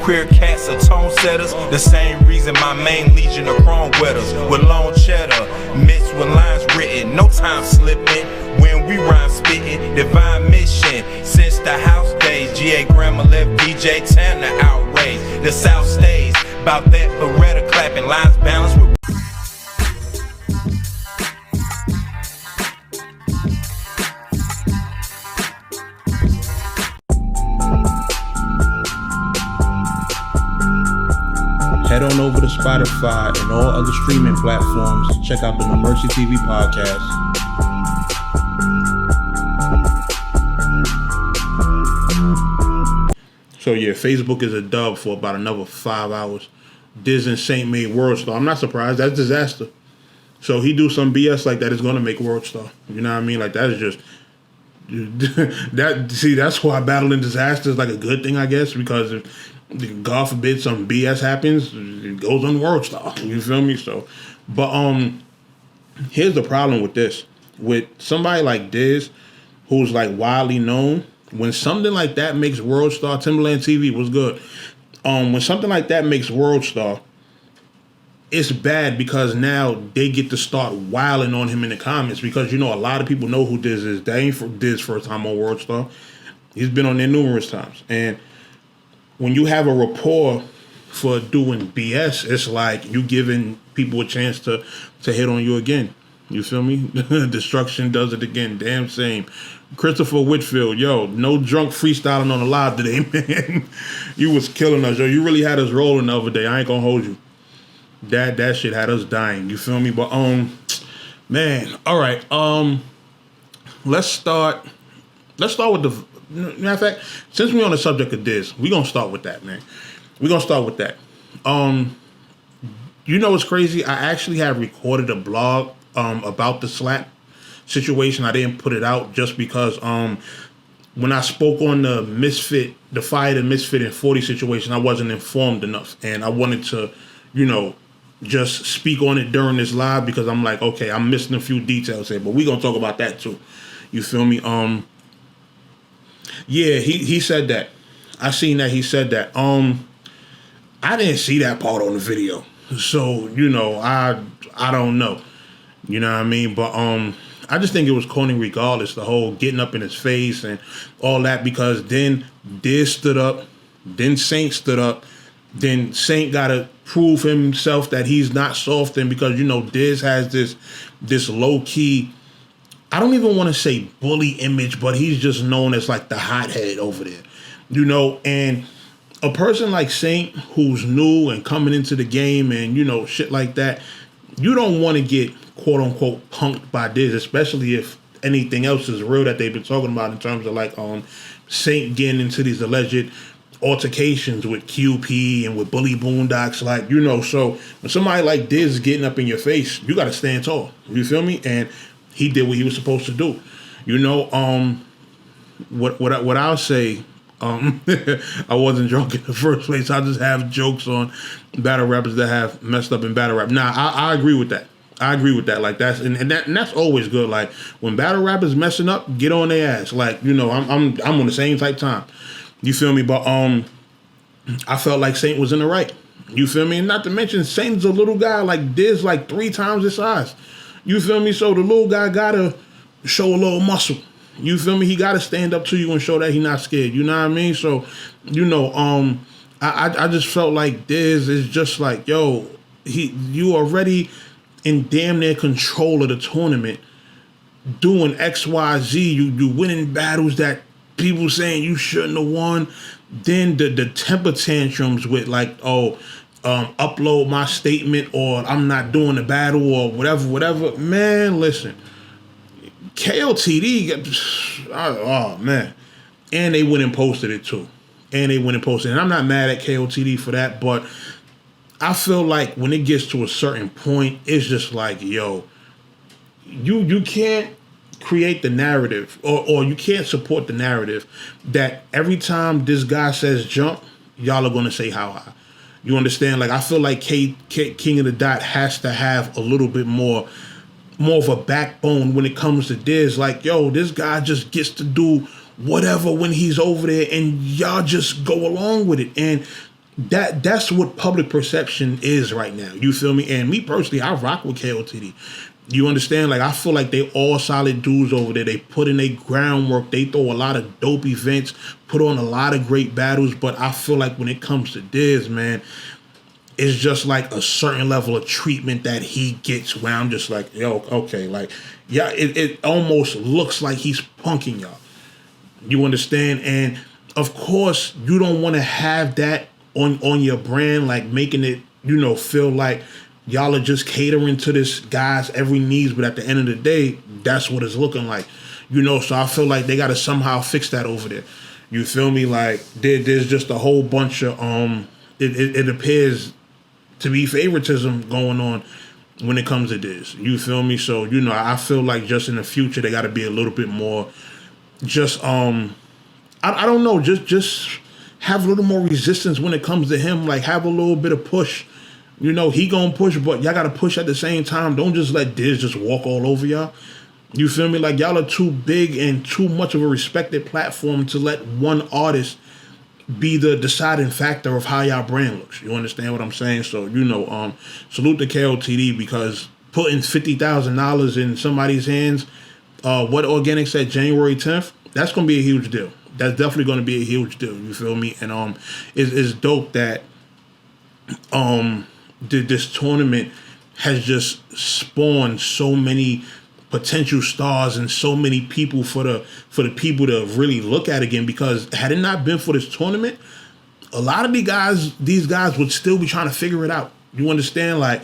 Queer cats are tone setters, the same reason my main legion of chrome wetters. With long cheddar, mixed with lines written, no time slipping. When we rhyme spitting, divine mission. Since the house days, GA Grandma left DJ Tanner outraged. The South stays, about that Beretta clapping, lines balanced with Head on over to Spotify and all other streaming platforms. Check out the NoMercyTV Podcast. So yeah, Facebook is a dub for about another 5 hours. Diz and Saynt made World Star. I'm not surprised. That's Dizaster. So he do some BS like that is gonna make World Star. You know what I mean? Like that is just that. See, that's why battling Dizaster is like a good thing, I guess, because if God forbid some BS happens, it goes on World Star. You feel me? So, but here's the problem with this. With somebody like Diz, who's like widely known, when something like that makes World Star, Timberland TV was good. When something like that makes World Star, it's bad because now they get to start wilding on him in the comments because, you know, a lot of people know who Diz is. That ain't Diz first time on World Star. He's been on there numerous times. And when you have a rapport for doing BS, it's like you giving people a chance to hit on you again. You feel me? Destruction does it again. Damn same. Christopher Whitfield, yo, no drunk freestyling on the live today, man. You was killing us, yo. You really had us rolling the other day. I ain't gonna hold you. That shit had us dying. You feel me? But man, all right. Let's start with the. Matter of fact, since we're on the subject of this, we're gonna start with that, man. We're gonna start with that. You know what's crazy? I actually have recorded a blog about the slap situation. I didn't put it out just because when I spoke on the Fire the Misfit and 40 situation, I wasn't informed enough, and I wanted to, you know, just speak on it during this live because I'm like, okay, I'm missing a few details here, but we're gonna talk about that too. You feel me? Yeah, he said that. I seen that he said that. I didn't see that part on the video. So, you know, I don't know. You know what I mean? But I just think it was corny regardless, the whole getting up in his face and all that, because then Diz stood up, then Saynt stood up, then Saynt gotta prove himself that he's not soft, and because, you know, Diz has this low key, I don't even want to say bully image, but he's just known as like the hothead over there, you know. And a person like Saynt, who's new and coming into the game and, you know, shit like that, you don't want to get quote unquote punked by Diz, especially if anything else is real that they've been talking about in terms of like Saynt getting into these alleged altercations with QP and with Bully Boondocks, like, you know. So when somebody like Diz is getting up in your face, you got to stand tall. You feel me? And he did what he was supposed to do. You know, what I'll say, I wasn't drunk in the first place. I just have jokes on battle rappers that have messed up in battle rap. Nah, I agree with that. I agree with that. Like that's and that's always good. Like when battle rappers messing up, get on their ass. Like, you know, I'm on the same type time. You feel me? But I felt like Saynt was in the right. You feel me? And not to mention Saynt's a little guy, like Diz, like 3 times his size. You feel me? So the little guy gotta show a little muscle. You feel me? He gotta stand up to you and show that he's not scared. You know what I mean? So, you know, I just felt like Diz is just like, yo, you already in damn near control of the tournament, doing XYZ. You winning battles that people saying you shouldn't have won. Then the temper tantrums with like, upload my statement or I'm not doing the battle or whatever. Man, listen, KOTD, oh man, and they went and posted it too. And I'm not mad at KOTD for that, but I feel like when it gets to a certain point, it's just like, yo, you can't create the narrative or you can't support the narrative that every time this guy says jump, y'all are going to say how high. You understand? Like, I feel like King of the Dot has to have a little bit more of a backbone when it comes to Diz. Like, yo, this guy just gets to do whatever when he's over there and y'all just go along with it. And that's what public perception is right now. You feel me? And me personally, I rock with KOTD. You understand? Like, I feel like they all solid dudes over there. They put in their groundwork. They throw a lot of dope events, put on a lot of great battles. But I feel like when it comes to Diz, man, it's just like a certain level of treatment that he gets where I'm just like, yo, okay, like, yeah, it almost looks like he's punking y'all. You understand? And of course, you don't want to have that on your brand, like making it, feel like y'all are just catering to this guy's every needs, but at the end of the day, that's what it's looking like. So I feel like they got to somehow fix that over there. You feel me? Like, there's just a whole bunch of, it appears to be favoritism going on when it comes to this. You feel me? So, I feel like just in the future, they got to be a little bit more just, I don't know, just have a little more resistance when it comes to him. Like, have a little bit of push. He gonna push, but y'all gotta push at the same time. Don't just let Diz just walk all over y'all. You feel me? Like, y'all are too big and too much of a respected platform to let one artist be the deciding factor of how y'all brand looks. You understand what I'm saying? So, salute to KOTD, because putting $50,000 in somebody's hands, what Organic said, January 10th, that's gonna be a huge deal. That's definitely going to be a huge deal. You feel me? And it's dope that this tournament has just spawned so many potential stars and so many people for the people to really look at again. Because had it not been for this tournament, a lot of these guys would still be trying to figure it out. You understand? Like,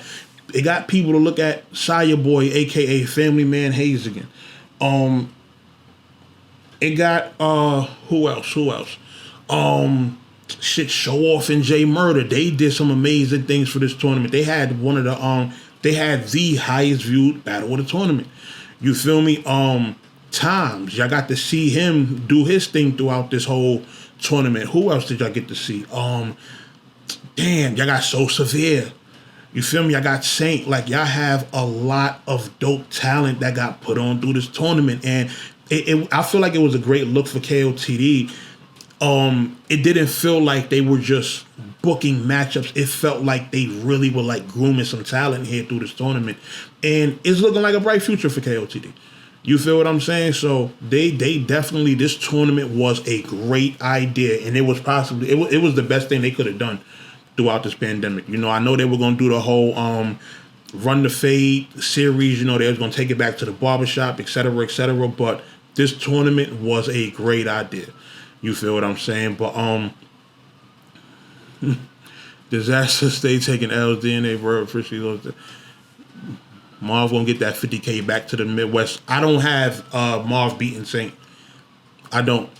it got people to look at Saya Boy, aka Family Man Hayes again. It got who else? Show Off and J Murder. They did some amazing things for this tournament. They had the highest viewed battle of the tournament. You feel me? Times, y'all got to see him do his thing throughout this whole tournament. Who else did y'all get to see? Y'all got So Severe. You feel me? I got Saynt. Like, y'all have a lot of dope talent that got put on through this tournament, and I feel like it was a great look for KOTD. It didn't feel like they were just booking matchups. It felt like they really were like grooming some talent here through this tournament, and it's looking like a bright future for KOTD. You feel what I'm saying? So they definitely, this tournament was a great idea, and it was possibly it was the best thing they could have done throughout this pandemic. I know they were going to do the whole Run the Fade series. They was going to take it back to the barbershop, etc., but this tournament was a great idea. You feel what I'm saying? But Dizaster stay taking L's, DNA, bro. Appreciate those. Marv gonna get that 50K back to the Midwest. I don't have Marv beating Saynt. I don't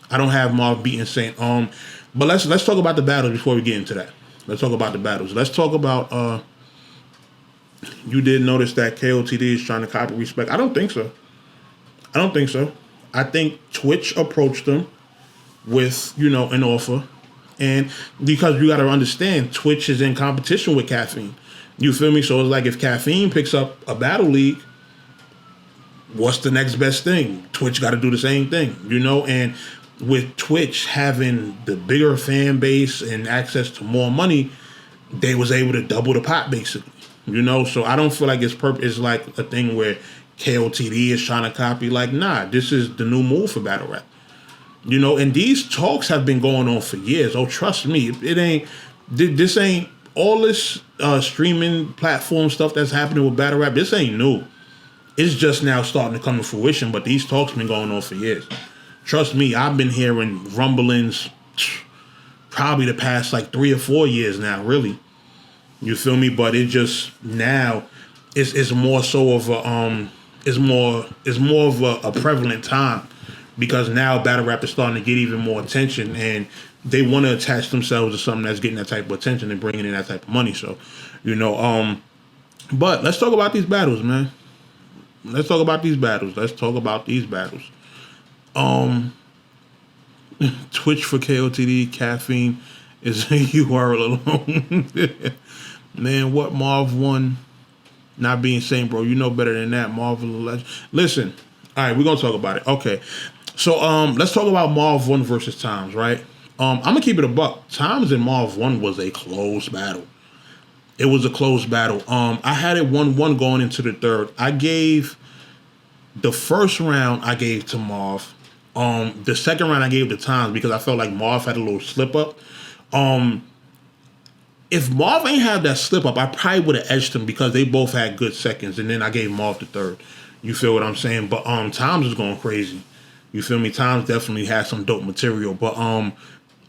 have Marv beating Saynt. But let's talk about the battles before we get into that. Let's talk about the battles. Let's talk about you did notice that KOTD is trying to copy Respect. I don't think so. I think Twitch approached them with, an offer. And because you got to understand, Twitch is in competition with Caffeine. You feel me? So it's like, if Caffeine picks up a battle league, what's the next best thing? Twitch got to do the same thing, And with Twitch having the bigger fan base and access to more money, they was able to double the pot, basically. So I don't feel like it's like a thing where KOTD is trying to copy. Like, nah, this is the new move for battle rap. And these talks have been going on for years. Oh, trust me, this ain't all this streaming platform stuff that's happening with battle rap. This ain't new. It's just now starting to come to fruition, but these talks been going on for years. Trust me, I've been hearing rumblings probably the past like 3 or 4 years now, really. You feel me? But it just now it's more so of a it's more of a prevalent time, because now battle rap is starting to get even more attention, and they want to attach themselves to something that's getting that type of attention and bringing in that type of money. So, but let's talk about these battles, man. Let's talk about these battles. Twitch for KOTD, Caffeine is a URL alone. Man, what Marv won? Not being Saynt, bro. You know better than that. Marv is a legend. Listen, all right, we're gonna talk about it. Okay, so let's talk about Marv 1 versus Times, right? I'm gonna keep it a buck. Times and Marv 1 was a close battle. It was a close battle. I had it 1-1 going into the third. I gave the first round I gave to Marv. The second round I gave to Times because I felt like Marv had a little slip up. If Marv ain't have that slip up, I probably would have edged him because they both had good seconds, and then I gave Marv the third. You feel what I'm saying? But Times was going crazy. You feel me? Times definitely had some dope material. But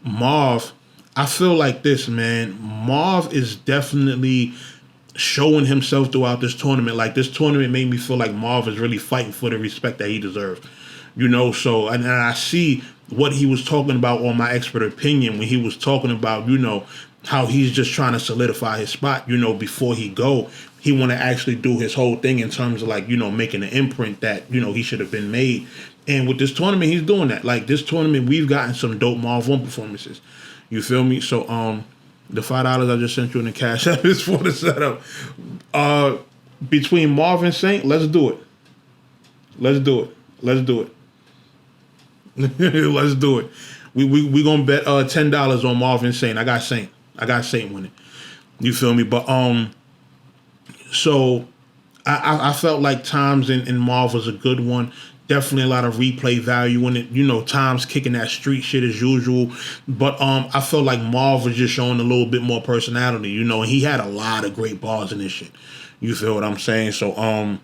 Marv, I feel like this, man. Marv is definitely showing himself throughout this tournament. Like, this tournament made me feel like Marv is really fighting for the respect that he deserves. You know, so, and I see what he was talking about on My Expert Opinion when he was talking about, you know, how he's just trying to solidify his spot, you know, before he go. He want to actually do his whole thing in terms of, like, you know, making an imprint that, you know, he should have been made. And with this tournament, he's doing that. Like, this tournament, we've gotten some dope Marv 1 performances. You feel me? So, the $5 I just sent you in the Cash App is for the setup. Between Marv and Saynt, let's do it. Let's do it. Let's do it. Let's do it. We gonna bet $10 on Marv and Saynt. I got Saynt winning. You feel me? But so I felt like Times and Marv was a good one. Definitely a lot of replay value in it. You know, Times kicking that street shit as usual. But I felt like Marv was just showing a little bit more personality, you know, and he had a lot of great bars in this shit. You feel what I'm saying? So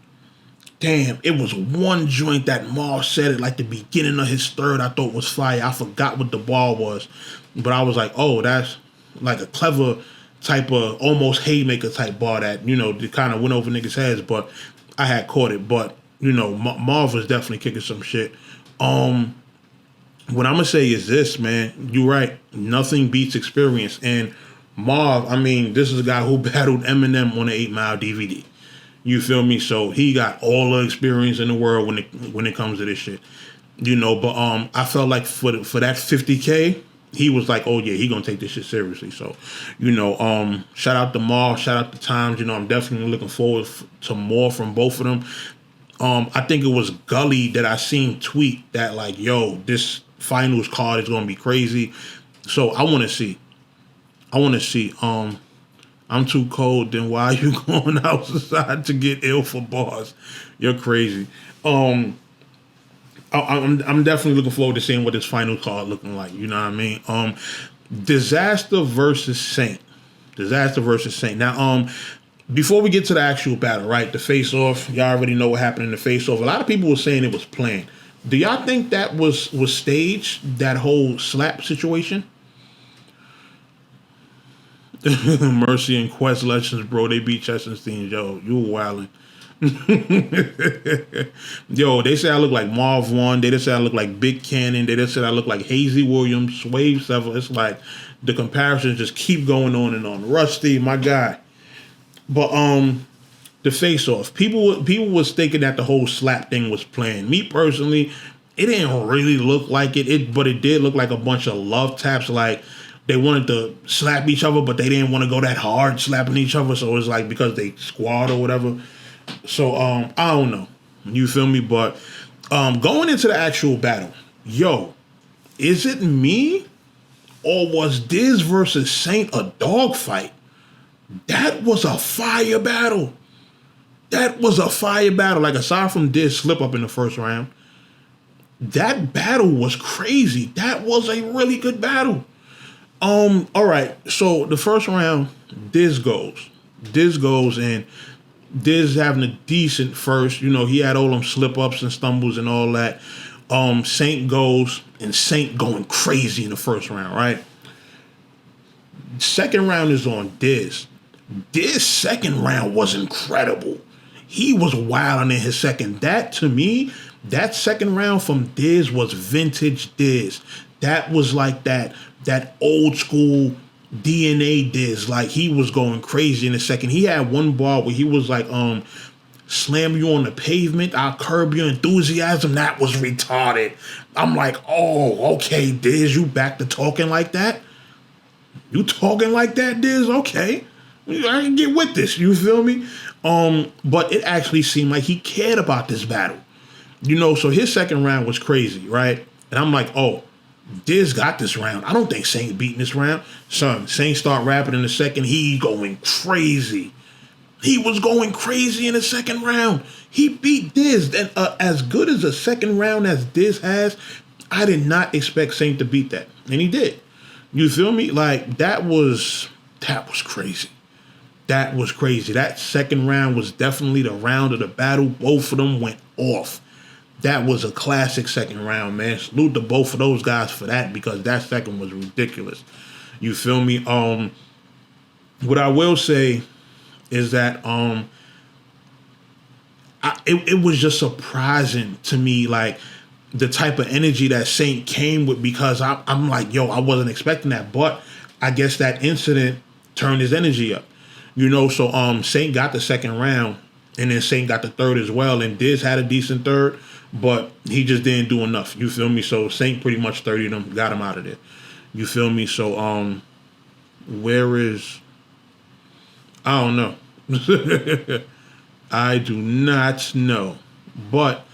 damn, it was one joint that Marv said at like the beginning of his third I thought was fire. I forgot what the bar was. But I was like, oh, that's like a clever type of almost haymaker type bar that, you know, kind of went over niggas' heads, but I had caught it. But, you know, Marv was definitely kicking some shit. What I'm going to say is this, man. You're right. Nothing beats experience. And Marv, I mean, this is a guy who battled Eminem on the 8 Mile DVD. You feel me? So he got all the experience in the world when it comes to this shit. You know, but I felt like for that $50K, he was like, oh yeah, he gonna take this shit seriously. So, you know, shout out to Marv, shout out to Times. You know, I'm definitely looking forward to more from both of them. I think it was Gully that I seen tweet that like, yo, this finals card is gonna be crazy. So I want to see. I'm too cold. Then why are you going outside to get ill for bars? You're crazy. I'm definitely looking forward to seeing what this final card looking like. You know what I mean? Dizaster versus Saynt. Dizaster versus Saynt. Now, before we get to the actual battle, right? The face-off. Y'all already know what happened in the face-off. A lot of people were saying it was planned. Do y'all think that was staged? That whole slap situation? Mercy and Quest Legends, bro. They beat Chestenstein. Yo, you wildin'. Yo, they say I look like Marv 1. They just say I look like Big Cannon. They just said I look like Hazy Williams, Swave 7. It's like the comparisons just keep going on and on. Rusty, my guy. But the face-off. People was thinking that the whole slap thing was planned. Me personally, it didn't really look like it. But it did look like a bunch of love taps. Like they wanted to slap each other, but they didn't want to go that hard slapping each other. So it's like because they squad or whatever. So I don't know. You feel me? But going into the actual battle, yo, is it me or was Diz versus Saynt a dogfight? That was a fire battle. That was a fire battle. Like aside from Diz slip up in the first round, that battle was crazy. That was a really good battle. All right. So the first round, Diz goes and Diz having a decent first. You know, he had all them slip ups and stumbles and all that. Saynt goes and Saynt going crazy in the first round, right? Second round is on Diz. Diz's second round was incredible. He was wilding in his second. That to me, that second round from Diz was vintage Diz. That was like that old school DNA Diz. Like he was going crazy in the second. He had one bar where he was like, slam you on the pavement, I'll curb your enthusiasm. That was retarded. I'm like, oh, okay, Diz, you back to talking like that? You talking like that, Diz? Okay. I can get with this, you feel me? But it actually seemed like he cared about this battle. You know, so his second round was crazy, right? And I'm like, oh, Diz got this round. I don't think Saynt beating this round. Son, Saynt start rapping in the second. He going crazy. He was going crazy in the second round. He beat Diz. And as good as a second round as Diz has, I did not expect Saynt to beat that. And he did. You feel me? Like, that was crazy. That was crazy. That second round was definitely the round of the battle. Both of them went off. That was a classic second round, man. Salute to both of those guys for that, because that second was ridiculous. You feel me? What I will say is that it was just surprising to me, like, the type of energy that Saynt came with, because I'm like, yo, I wasn't expecting that. But I guess that incident turned his energy up. You know, so Saynt got the second round, and then Saynt got the third as well, and Diz had a decent third, but he just didn't do enough. You feel me? So Saynt pretty much 30'd him, got him out of there. You feel me? So where is... I don't know. I do not know. But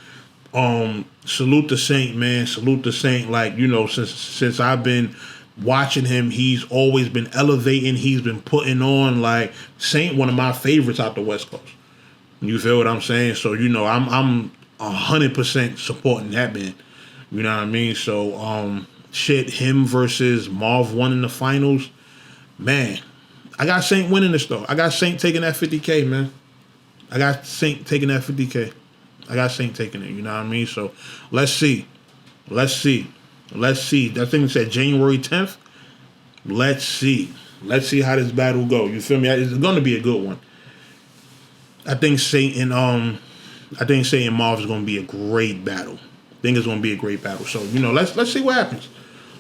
salute to Saynt, man. Salute to Saynt. Like, you know, since I've been watching him, he's always been elevating. He's been putting on. Like, Saynt, one of my favorites out the West Coast. You feel what I'm saying? So, you know, I'm 100% supporting that man. You know what I mean? So, him versus Marv 1 in the finals. Man, I got Saynt winning this, though. I got Saynt taking that 50K, man. I got Saynt taking that 50K. I got Saynt taking it, you know what I mean? So, let's see. Let's see. That thing said January 10th. Let's see. Let's see how this battle go. You feel me? It's going to be a good one. I think Saynt and Marv is going to be a great battle. I think it's going to be a great battle. So, you know, let's see what happens.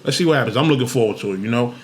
Let's see what happens. I'm looking forward to it, you know.